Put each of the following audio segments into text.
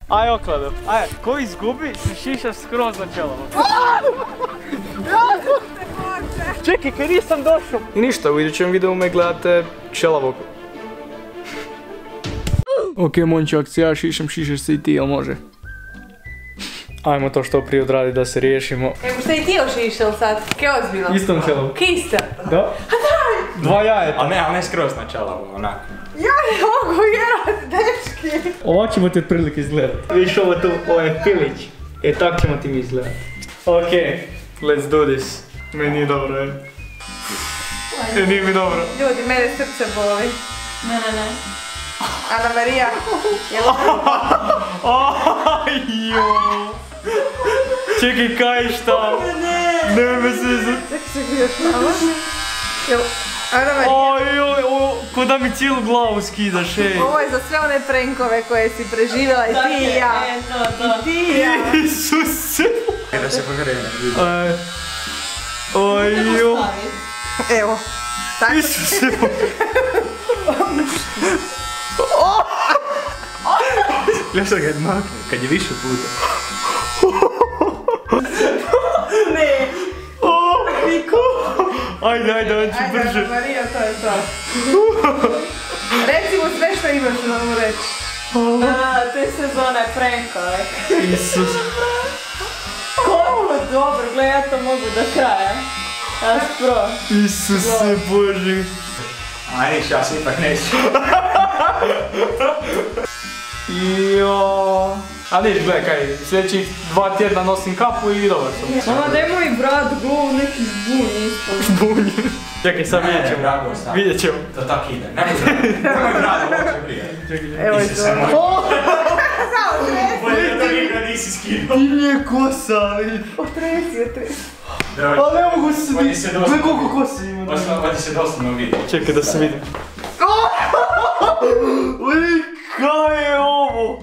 Aj okladu, aj, ko izgubi si šišaš skroz na čelovo. Čekaj, kaj nisam došao. I ništa, u idućem videu me gledate čelavog. Ok, Mončak, ja šišam, šišaš se i ti, jel može? Ajmo to što prije odradi da se riješimo. Ego šta i ti ošišao sad? Kaj ozbiljno? Istom čelavu. Kaj isto? Da? A daj! 2 jajeta. Ali ne skroz na čelavu, onako. Ja ne mogu vjerovati, dečki. Ovako ćemo ti otprilike izgledati. Viš ovo tu, ovo je pilić. Tak ćemo ti mi izgledati. Ok, let's do this. Meni nije dobro, nije mi dobro. Ljudi, mene srce boli. Ne. Ana Marija, jel Čekaj, kaj šta? Ne me se izgleda. Čekaj, još malo. Jel, Ana Marija. Ko da mi cijelu glavu skidaš, ej. Ovo je za sve one prankove koje si preživjela i ti i ja. I ti i ja. Isuse. Da se pogrene. Evo. Tako. Isuse. Gledaj što ga je makne, kad je više puta. Ne. Niko. Ajde, on ću brže. Ajde, Marija, to je to. Recimo sve što imaš da mu reći. Te sezone prankove. Isus. Koliko dobro, gledaj, ja to mogu do kraja. Ja spro. Isuse Bože. Aj, niš, ja se ipak neću. Joooo. A niš, gledaj kaj, sljedećih 2 tjedna nosim kapu i dobar sam. Mama, daj moj brat gluv, neki zbunj ispod. Zbunj. Čekaj, sad vidjet ćemo. To tak ide. Nemoj brado, ovo će prije. Evo je to. Bolje da to nikad nisi skinuo. Ti mi je kosa, vidi. Otresi. Ali ne mogu se vidjeti. Gledaj koliko kose ima. Vodi se doslovno vidi. Čekaj da se vidim. Vidi, kaj je ovo?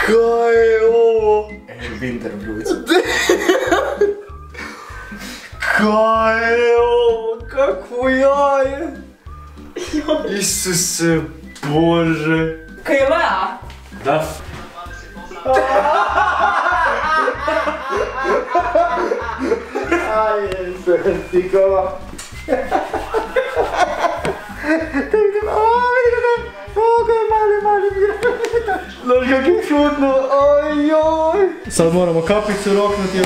Kaj je ovo? Winter bruc. Kaj je ovo? Kakvo jaje? Isuse Bože. Kaj je Lea? Da. Ajde, Nikola. Znaš kak je čudno, ojoj. Sad moramo kapicu roknuti.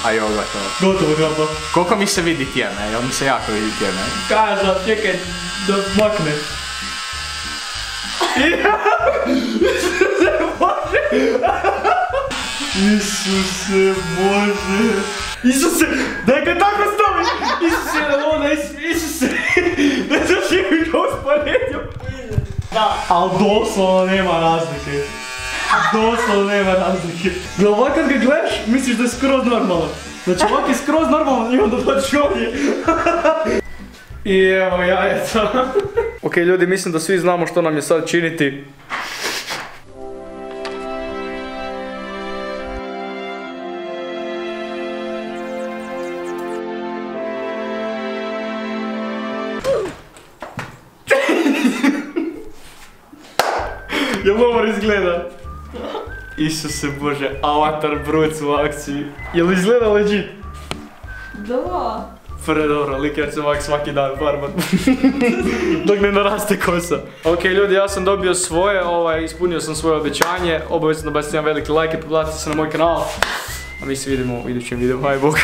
Aj, ovo gotovo. Gotovo. Koliko mi se vidi tjeme? Jel mi se jako vidi tjeme? Kažem, čekaj da makne. Isuse Bože. Isuse, daj ga tako stavi. Isuse, ne zaživi ga usporedio. Al doslovno nema razlike. Gle, ovak kad ga gledaš, misliš da je skroz normalno. Znači ovak je skroz normalno i onda dođeš ovdje. I evo jajeca. Ok ljudi, mislim da svi znamo što nam je sad činiti. Jel ovo izgleda? Isuse Bože, Avatar Bruc u akciji. Jel izgleda legit? Da. Predobro, lik ja ću se ovak svaki dan farbat. Dok ne naraste kosa. Ok ljudi, ja sam dobio svoje, ispunio sam svoje obećanje. Obavezno bacite jedan veliki like i pogledajte se na moj kanal. A mi se vidimo u idućem videu, haj bok.